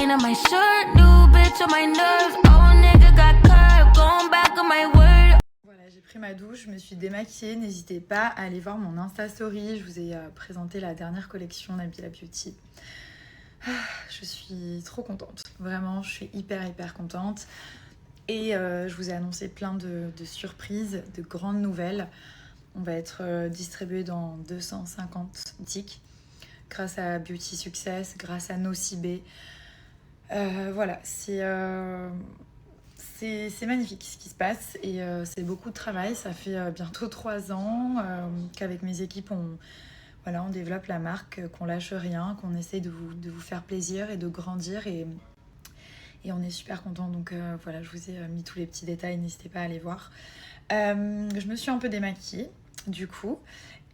stain on my shirt, new bitch on my nerves. Oh nigga got curved, going back on my word. Voilà, j'ai pris ma douche, je me suis démaquillée. N'hésitez pas à aller voir mon Insta Story. Je vous ai présenté la dernière collection Nabila Beauty. Je suis trop contente. Vraiment, je suis hyper contente. Et je vous ai annoncé plein de surprises, de grandes nouvelles. On va être distribué dans 250 boutiques grâce à Beauty Success, grâce à Nocibé. Voilà, c'est magnifique ce qui se passe et c'est beaucoup de travail. Ça fait bientôt 3 ans qu'avec mes équipes, on développe la marque, qu'on lâche rien, qu'on essaye de vous faire plaisir et de grandir et on est super contents. Donc voilà, je vous ai mis tous les petits détails, n'hésitez pas à aller voir. Je me suis un peu démaquillée du coup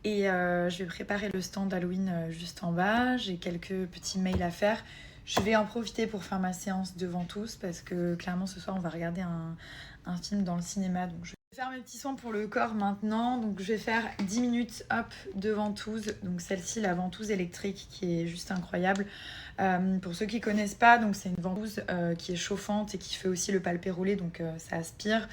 et je vais préparer le stand d'Halloween juste en bas. J'ai quelques petits mails à faire. Je vais en profiter pour faire ma séance devant tous parce que clairement ce soir on va regarder un film dans le cinéma. Donc je vais faire mes petits soins pour le corps maintenant. Donc je vais faire 10 minutes hop de ventouse. Donc celle-ci, la ventouse électrique qui est juste incroyable. Pour ceux qui connaissent pas, donc c'est une ventouse qui est chauffante et qui fait aussi le palpé roulé, donc ça aspire,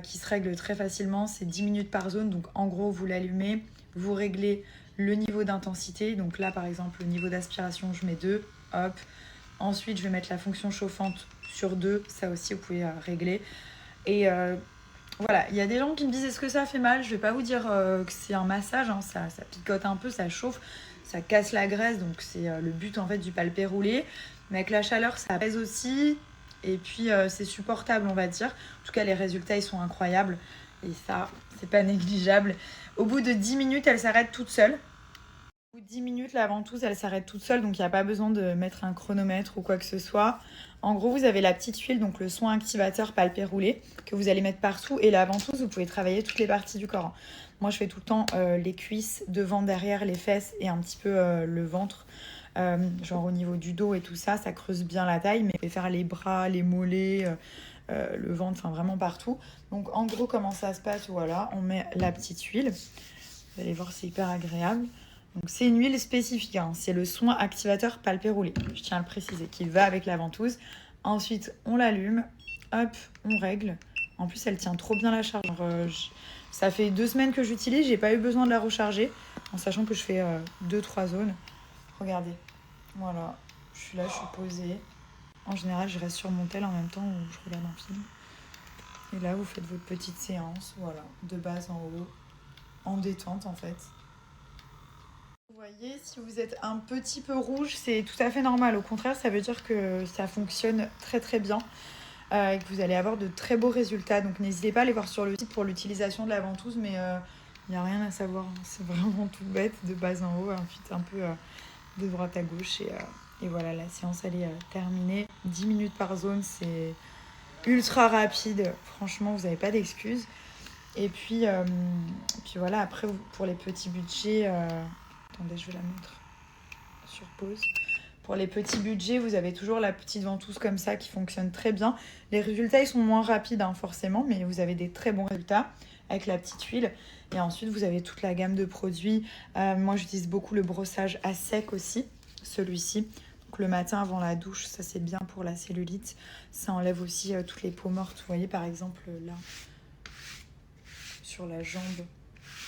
qui se règle très facilement. C'est 10 minutes par zone, donc en gros vous l'allumez, vous réglez le niveau d'intensité. Donc là par exemple le niveau d'aspiration je mets 2, hop. Ensuite je vais mettre la fonction chauffante sur 2, ça aussi vous pouvez régler. Et voilà, il y a des gens qui me disent est-ce que ça fait mal? Je vais pas vous dire que c'est un massage, hein, ça picote un peu, ça chauffe, ça casse la graisse, donc c'est le but en fait du palpé roulé. Mais avec la chaleur, ça apaise aussi, et puis c'est supportable, on va dire. En tout cas, les résultats, ils sont incroyables, et ça, c'est pas négligeable. Au bout de 10 minutes, elle s'arrête toute seule. Au bout de 10 minutes, la ventouse, elle s'arrête toute seule, donc il n'y a pas besoin de mettre un chronomètre ou quoi que ce soit. En gros, vous avez la petite huile, donc le soin activateur palpé roulé, que vous allez mettre partout. Et la ventouse, vous pouvez travailler toutes les parties du corps. Moi, je fais tout le temps les cuisses, devant, derrière, les fesses et un petit peu le ventre. Genre au niveau du dos et tout ça, ça creuse bien la taille. Mais vous pouvez faire les bras, les mollets, le ventre, enfin vraiment partout. Donc en gros, comment ça se passe? Voilà, on met la petite huile. Vous allez voir, c'est hyper agréable. Donc c'est une huile spécifique, hein. C'est le soin activateur palpé roulé, je tiens à le préciser, qui va avec la ventouse. Ensuite, on l'allume, hop, on règle. En plus, elle tient trop bien la charge. Genre, ça fait 2 semaines que j'utilise, j'ai pas eu besoin de la recharger, en sachant que je fais 2-3 zones. Regardez, voilà, je suis là, je suis posée. En général, je reste sur mon tel en même temps où je regarde un film. Et là, vous faites votre petite séance, voilà, de base en haut, en détente en fait. Vous voyez, si vous êtes un petit peu rouge, c'est tout à fait normal. Au contraire, ça veut dire que ça fonctionne très bien et que vous allez avoir de très beaux résultats. Donc n'hésitez pas à aller voir sur le site pour l'utilisation de la ventouse, mais il n'y a rien à savoir. C'est vraiment tout bête, de bas en haut, ensuite un peu de droite à gauche. Et voilà, la séance, elle est terminée. 10 minutes par zone, c'est ultra rapide. Franchement, vous n'avez pas d'excuses. Et puis voilà, après, pour les petits budgets... Attendez, je vais la mettre sur pause. Pour les petits budgets, vous avez toujours la petite ventouse comme ça qui fonctionne très bien. Les résultats, ils sont moins rapides, hein, forcément, mais vous avez des très bons résultats avec la petite huile. Et ensuite, vous avez toute la gamme de produits. Moi, j'utilise beaucoup le brossage à sec aussi, celui-ci. Donc, le matin avant la douche, ça, c'est bien pour la cellulite. Ça enlève aussi toutes les peaux mortes. Vous voyez, par exemple, là, sur la jambe,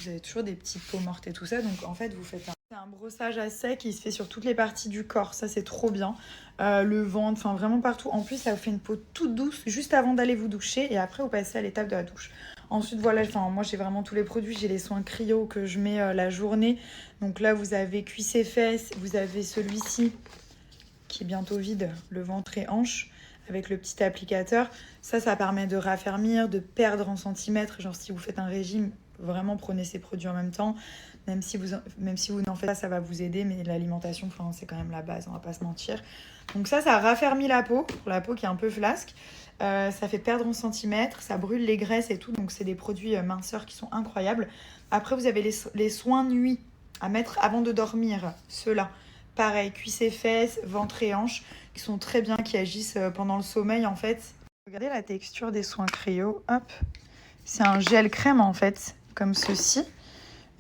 vous avez toujours des petites peaux mortes et tout ça. Donc, en fait, vous faites un brossage à sec qui se fait sur toutes les parties du corps. Ça, c'est trop bien. Le ventre, enfin vraiment partout. En plus, ça vous fait une peau toute douce juste avant d'aller vous doucher. Et après, vous passez à l'étape de la douche. Ensuite, voilà, moi, j'ai vraiment tous les produits. J'ai les soins cryo que je mets la journée. Donc là, vous avez cuisses et fesses. Vous avez celui-ci qui est bientôt vide, le ventre et hanche, avec le petit applicateur. Ça permet de raffermir, de perdre en centimètres. Genre, si vous faites un régime, vraiment prenez ces produits en même temps. Même si vous n'en faites pas, ça va vous aider, mais l'alimentation, enfin, c'est quand même la base, on va pas se mentir. Donc ça raffermit la peau, pour la peau qui est un peu flasque. Ça fait perdre en centimètres, ça brûle les graisses et tout, donc c'est des produits minceurs qui sont incroyables. Après, vous avez les soins nuit à mettre avant de dormir, ceux-là. Pareil, cuisses et fesses, ventre et hanches, qui sont très bien, qui agissent pendant le sommeil, en fait. Regardez la texture des soins cryo, hop. C'est un gel crème, en fait, comme ceci.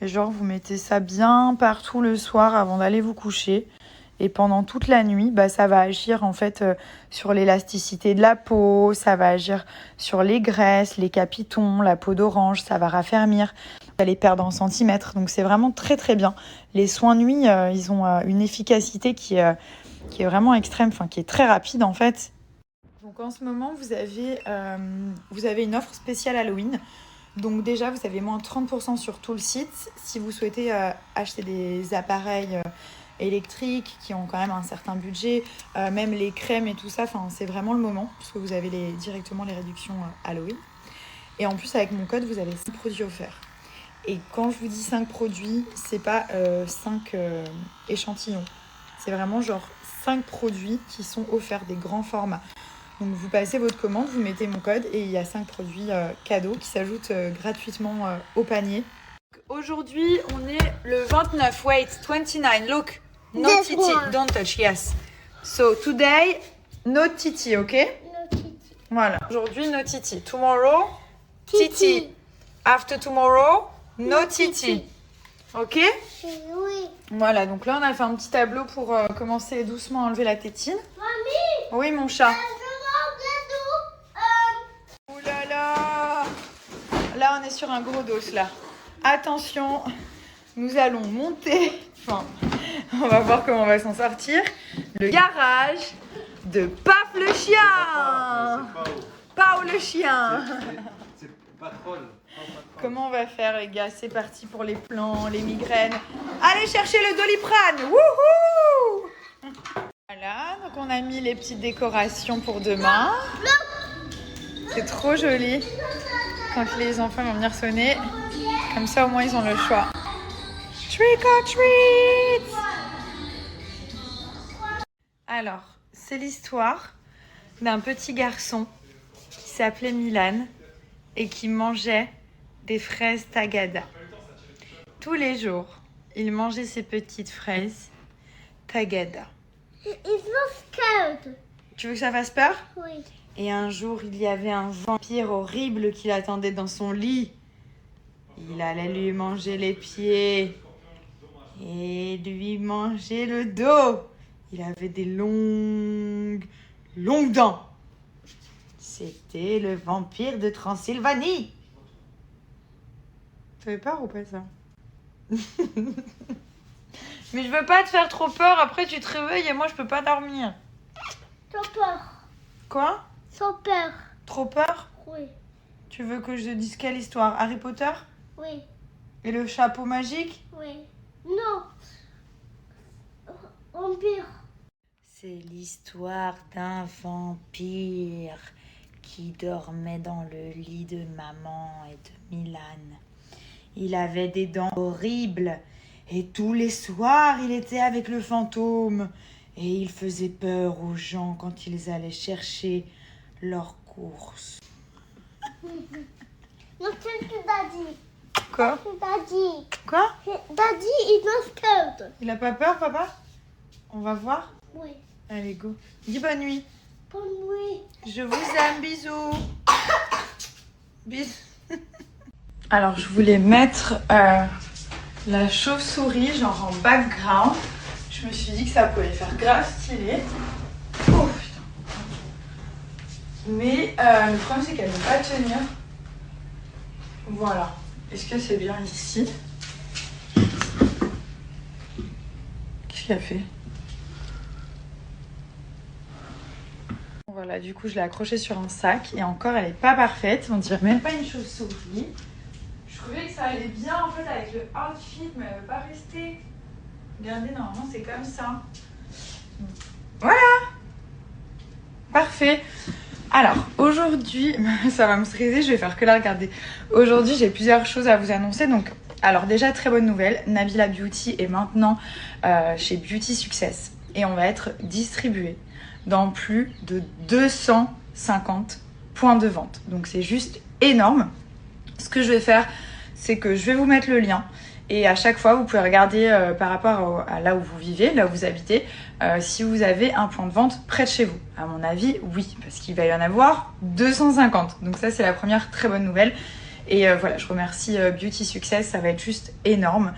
Et genre, vous mettez ça bien partout le soir avant d'aller vous coucher. Et pendant toute la nuit, bah, ça va agir en fait sur l'élasticité de la peau, ça va agir sur les graisses, les capitons, la peau d'orange, ça va raffermir, vous allez perdre en centimètres. Donc c'est vraiment très très bien. Les soins nuit, ils ont une efficacité qui est vraiment extrême, enfin qui est très rapide en fait. Donc en ce moment, vous avez une offre spéciale Halloween. Donc déjà, vous avez moins 30% sur tout le site. Si vous souhaitez acheter des appareils électriques qui ont quand même un certain budget, même les crèmes et tout ça, c'est vraiment le moment puisque vous avez directement les réductions Halloween. Et en plus, avec mon code, vous avez 5 produits offerts. Et quand je vous dis 5 produits, c'est pas 5 échantillons. C'est vraiment genre 5 produits qui sont offerts, des grands formats. Donc vous passez votre commande, vous mettez mon code et il y a 5 produits cadeaux qui s'ajoutent gratuitement au panier. Aujourd'hui, on est le 29, wait, 29, look. No This titi, one. don't touch, yes. So today, no titi, ok? No titi. Voilà, aujourd'hui, no titi. Tomorrow, titi. Titi. After tomorrow, no titi. Ok? Oui. Voilà, donc là, on a fait un petit tableau pour commencer doucement à enlever la tétine. Mamie, Oui, mon chat. je Ouh là là! Là, on est sur un gros dos, là. Attention, nous allons monter. Enfin, on va voir comment on va s'en sortir. Le garage de Paf le chien! Pao le chien! C'est pas troll. Comment on va faire, les gars? C'est parti pour les plans, les migraines. Allez chercher le Doliprane! Wouhou! Voilà, donc on a mis les petites décorations pour demain. C'est trop joli quand les enfants vont venir sonner. Comme ça, au moins, ils ont le choix. Trick or treat! Alors, c'est l'histoire d'un petit garçon qui s'appelait Milan et qui mangeait des fraises Tagada. Tous les jours, il mangeait ces petites fraises Tagada. It's not scared. Tu veux que ça fasse peur? Oui. Et un jour, il y avait un vampire horrible qui l'attendait dans son lit. Il allait lui manger les pieds et lui manger le dos. Il avait des longues dents. C'était le vampire de Transylvanie. Tu avais peur ou pas ça? Mais je veux pas te faire trop peur. Après, tu te réveilles et moi, je peux pas dormir. Sans peur. Quoi? Sans peur. Trop peur? Oui. Tu veux que je te dise quelle histoire? Harry Potter? Oui. Et le chapeau magique? Oui. Non. Vampire. C'est l'histoire d'un vampire qui dormait dans le lit de maman et de Milan. Il avait des dents horribles et tous les soirs il était avec le fantôme et il faisait peur aux gens quand ils allaient chercher leurs courses. Non, c'est que Daddy. Quoi? Daddy. Quoi? Daddy is not scared. Il a pas peur, papa? On va voir. Oui. Allez, go. Dis bonne nuit. Bonne nuit. Je vous aime, bisous. Bisous. Alors, je voulais mettre la chauve-souris, genre en background. Je me suis dit que ça pouvait faire grave stylé. Oh putain. Mais le problème, c'est qu'elle ne va pas tenir. Voilà. Est-ce que c'est bien ici? Qu'est-ce qu'il a fait? Voilà, du coup, je l'ai accrochée sur un sac. Et encore, elle n'est pas parfaite. On dirait même pas une chauve-souris. Je trouvais que ça allait bien, en fait, avec le outfit, mais elle ne veut pas rester. Regardez, normalement, c'est comme ça. Voilà! Parfait. Alors, aujourd'hui, ça va me stresser, je vais faire que la regarder. Aujourd'hui, j'ai plusieurs choses à vous annoncer. Donc, alors déjà, très bonne nouvelle, Nabila Beauty est maintenant chez Beauty Success. Et on va être distribué dans plus de 250 points de vente. Donc, c'est juste énorme. Ce que je vais faire, c'est que je vais vous mettre le lien. Et à chaque fois, vous pouvez regarder par rapport à là où vous vivez, là où vous habitez, si vous avez un point de vente près de chez vous. À mon avis, oui, parce qu'il va y en avoir 250. Donc ça, c'est la première très bonne nouvelle. Et voilà, je remercie Beauty Success, ça va être juste énorme.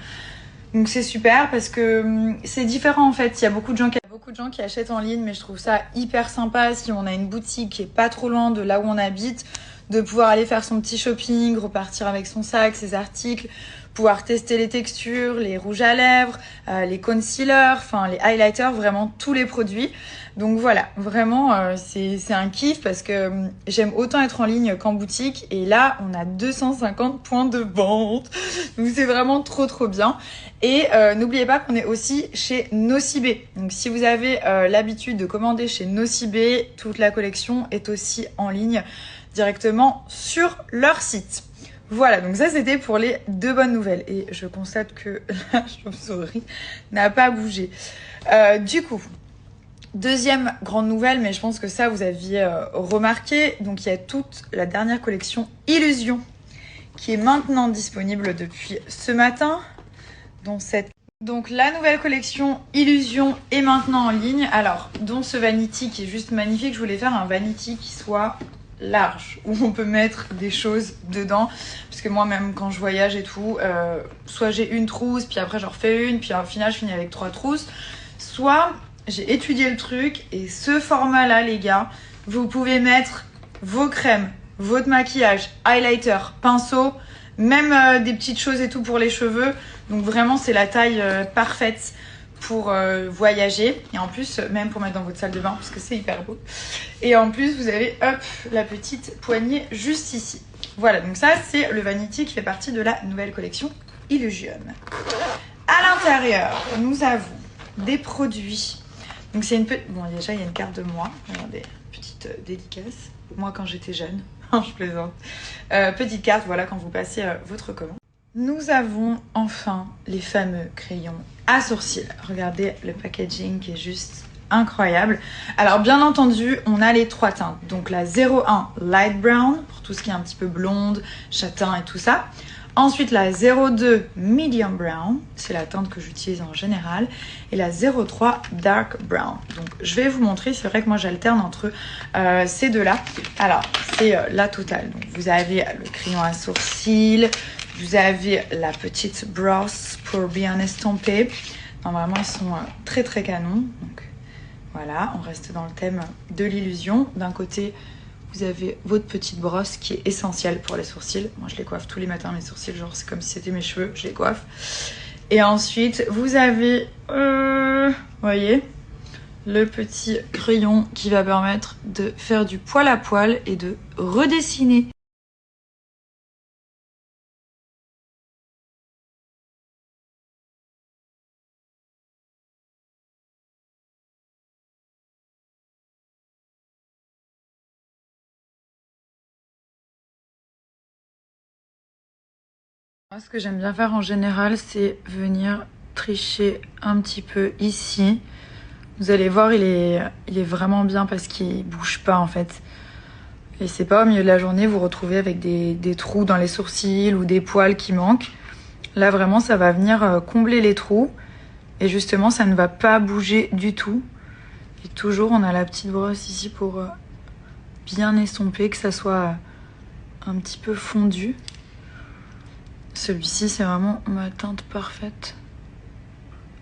Donc c'est super parce que c'est différent en fait. Il y a beaucoup de gens qui Il y a beaucoup de gens qui achètent en ligne, mais je trouve ça hyper sympa si on a une boutique qui est pas trop loin de là où on habite, de pouvoir aller faire son petit shopping, repartir avec son sac, ses articles, pouvoir tester les textures, les rouges à lèvres, les concealers, enfin les highlighters, vraiment tous les produits. Donc voilà, vraiment c'est un kiff parce que j'aime autant être en ligne qu'en boutique et là on a 250 points de vente, donc c'est vraiment trop bien. Et n'oubliez pas qu'on est aussi chez Nocibé, donc si vous avez l'habitude de commander chez Nocibé, toute la collection est aussi en ligne directement sur leur site. Voilà, donc ça c'était pour les 2 bonnes nouvelles. Et je constate que la chauve-souris n'a pas bougé. Du coup, deuxième grande nouvelle, mais je pense que ça vous aviez remarqué. Donc il y a toute la dernière collection Illusion qui est maintenant disponible depuis ce matin. Donc la nouvelle collection Illusion est maintenant en ligne. Alors, dont ce vanity qui est juste magnifique. Je voulais faire un vanity qui soit large, où on peut mettre des choses dedans, parce que moi même quand je voyage et tout, soit j'ai une trousse, puis après j'en refais une, puis au final je finis avec 3 trousses, soit j'ai étudié le truc, et ce format là les gars, vous pouvez mettre vos crèmes, votre maquillage, highlighter, pinceau, même des petites choses et tout pour les cheveux, donc vraiment c'est la taille parfaite pour voyager, et en plus même pour mettre dans votre salle de bain parce que c'est hyper beau, et en plus vous avez hop la petite poignée juste ici. Voilà, donc ça c'est le vanity qui fait partie de la nouvelle collection Illusion. À l'intérieur nous avons des produits, donc c'est une petite, bon déjà il y a une carte de moi, regardez, petite dédicace, moi quand j'étais jeune, je plaisante, petite carte, voilà, quand vous passez votre commande. Nous avons enfin les fameux crayons à sourcils. Regardez le packaging qui est juste incroyable. Alors bien entendu, on a les 3 teintes. Donc la 01 Light Brown, pour tout ce qui est un petit peu blonde, châtain et tout ça. Ensuite la 02 Medium Brown, c'est la teinte que j'utilise en général. Et la 03 Dark Brown. Donc je vais vous montrer, c'est vrai que moi j'alterne entre ces deux-là. Alors c'est la totale. Donc vous avez le crayon à sourcils. Vous avez la petite brosse pour bien estomper. Non, vraiment, ils sont très canons. Donc voilà, on reste dans le thème de l'illusion. D'un côté, vous avez votre petite brosse qui est essentielle pour les sourcils. Moi, je les coiffe tous les matins, mes sourcils. Genre, c'est comme si c'était mes cheveux, je les coiffe. Et ensuite, vous avez, vous voyez, le petit crayon qui va permettre de faire du poil à poil et de redessiner. Moi, ce que j'aime bien faire en général, c'est venir tricher un petit peu ici. Vous allez voir, il est vraiment bien parce qu'il bouge pas en fait. Et c'est pas au milieu de la journée, vous retrouvez avec des trous dans les sourcils ou des poils qui manquent. Là, vraiment, ça va venir combler les trous. Et justement, ça ne va pas bouger du tout. Et toujours, on a la petite brosse ici pour bien estomper, que ça soit un petit peu fondu. Celui-ci, c'est vraiment ma teinte parfaite.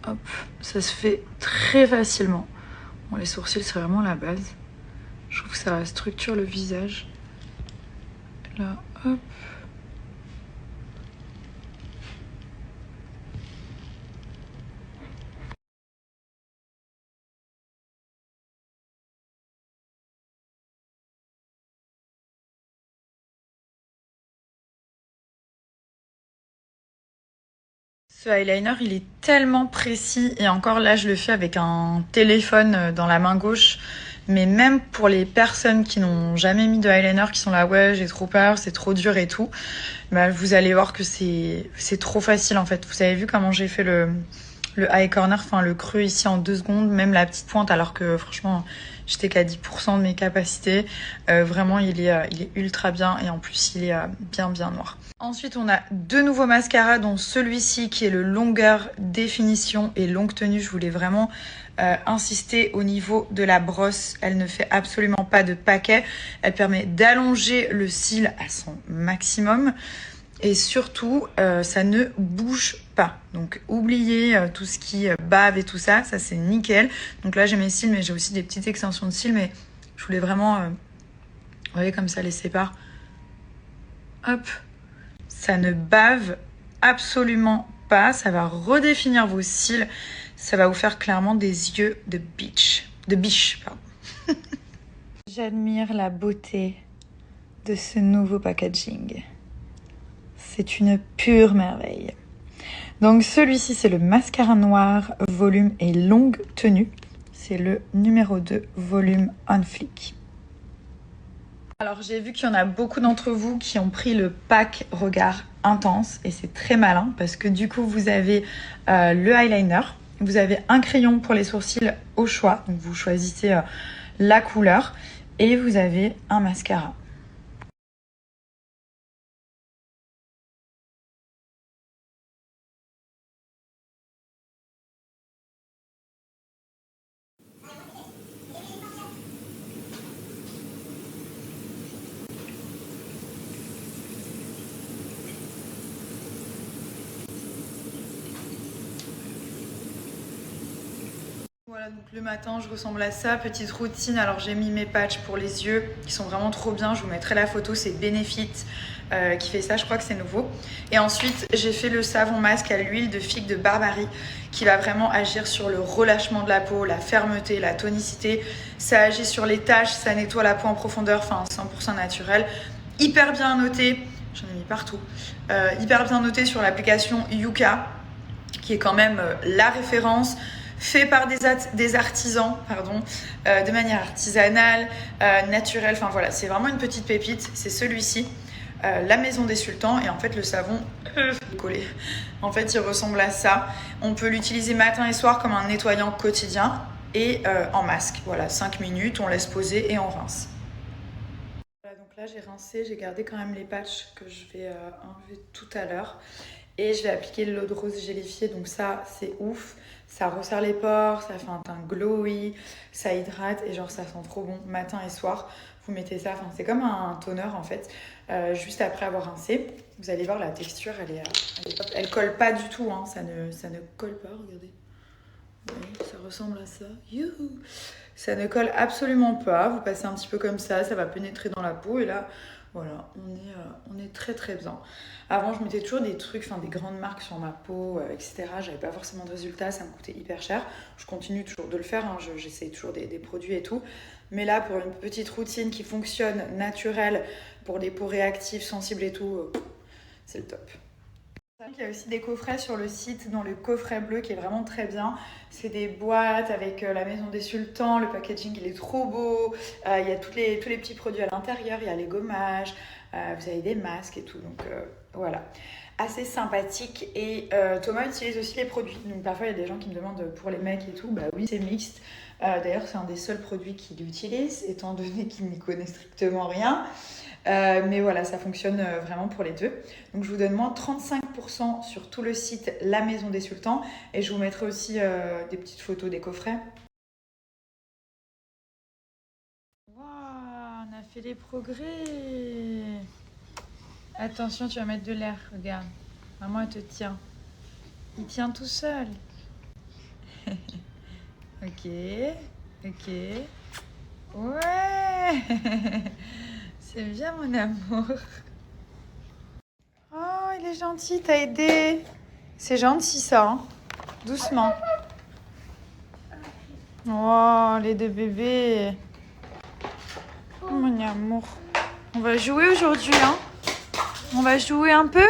Hop, ça se fait très facilement. Bon, les sourcils, c'est vraiment la base. Je trouve que ça structure le visage. Là, hop. Ce eyeliner, il est tellement précis, et encore là, je le fais avec un téléphone dans la main gauche. Mais même pour les personnes qui n'ont jamais mis de eyeliner, qui sont là, ouais, j'ai trop peur, c'est trop dur et tout, bah, vous allez voir que c'est trop facile en fait. Vous avez vu comment j'ai fait le eye corner, enfin le creux ici en 2 secondes, même la petite pointe, alors que franchement, j'étais qu'à 10% de mes capacités. Vraiment, il est ultra bien, et en plus, il est bien noir. Ensuite, on a 2 nouveaux mascaras, dont celui-ci qui est le longueur définition et longue tenue. Je voulais vraiment insister au niveau de la brosse. Elle ne fait absolument pas de paquet. Elle permet d'allonger le cil à son maximum. Et surtout, ça ne bouge pas. Donc oubliez tout ce qui bave et tout ça, ça c'est nickel. Donc là j'ai mes cils, mais j'ai aussi des petites extensions de cils, mais je voulais vraiment, vous voyez comme ça les sépare. Hop, ça ne bave absolument pas, ça va redéfinir vos cils, ça va vous faire clairement des yeux de biche, pardon. J'admire la beauté de ce nouveau packaging. C'est une pure merveille. Donc celui-ci, c'est le mascara noir, volume et longue tenue. C'est le numéro 2, volume on fleek. Alors j'ai vu qu'il y en a beaucoup d'entre vous qui ont pris le pack regard intense. Et c'est très malin parce que du coup, vous avez le eyeliner. Vous avez un crayon pour les sourcils au choix. Donc vous choisissez la couleur. Et vous avez un mascara. Voilà, donc le matin je ressemble à ça, petite routine. Alors j'ai mis mes patchs pour les yeux qui sont vraiment trop bien, je vous mettrai la photo, c'est Benefit qui fait ça, je crois que c'est nouveau. Et ensuite j'ai fait le savon masque à l'huile de figue de Barbarie qui va vraiment agir sur le relâchement de la peau, la fermeté, la tonicité. Ça agit sur les taches, ça nettoie la peau en profondeur, enfin 100% naturel. Hyper bien noté, j'en ai mis partout, hyper bien noté sur l'application Yuka qui est quand même la référence. Fait par des artisans, de manière artisanale, naturelle. Enfin voilà, c'est vraiment une petite pépite. C'est celui-ci, la Maison des Sultans. Et en fait, le savon collé. En fait, il ressemble à ça. On peut l'utiliser matin et soir comme un nettoyant quotidien et en masque. Voilà, 5 minutes, on laisse poser et on rince. Voilà, donc là, j'ai rincé. J'ai gardé quand même les patchs que je vais enlever tout à l'heure. Et je vais appliquer l'eau de rose gélifiée. Donc ça, c'est ouf. Ça resserre les pores, ça fait un teint glowy, ça hydrate et genre ça sent trop bon matin et soir. Vous mettez ça, enfin c'est comme un toner en fait, juste après avoir rincé. Vous allez voir la texture, elle est top. Elle colle pas du tout, hein. Ça ne colle pas, regardez. Ouais, ça ressemble à ça. Youhou. Ça ne colle absolument pas. Vous passez un petit peu comme ça va pénétrer dans la peau et là, voilà, on est très très bien. Avant, je mettais toujours des trucs, enfin des grandes marques sur ma peau, etc. J'avais pas forcément de résultats, ça me coûtait hyper cher. Je continue toujours de le faire, hein. J'essaie toujours des produits et tout. Mais là, pour une petite routine qui fonctionne, naturelle, pour des peaux réactives, sensibles et tout, c'est le top. Il y a aussi des coffrets sur le site, dont le coffret bleu qui est vraiment très bien. C'est des boîtes avec la Maison des Sultans, le packaging il est trop beau. Il y a tous les petits produits à l'intérieur, il y a les gommages, vous avez des masques et tout. Donc voilà, assez sympathique. Et Thomas utilise aussi les produits. Donc parfois il y a des gens qui me demandent pour les mecs et tout. Bah oui, c'est mixte. D'ailleurs c'est un des seuls produits qu'il utilise, étant donné qu'il n'y connaît strictement rien. Mais voilà, ça fonctionne vraiment pour les deux. Donc je vous donne moins 35% sur tout le site La Maison des Sultans. Et je vous mettrai aussi des petites photos des coffrets. Waouh, on a fait des progrès. Attention, tu vas mettre de l'air, regarde. Maman, elle te tient. Il tient tout seul. Ok. Ouais. C'est bien mon amour. Oh, il est gentil, t'as aidé. C'est gentil ça, hein. Doucement. Oh, les deux bébés. Oh, mon amour. On va jouer aujourd'hui, hein. On va jouer un peu.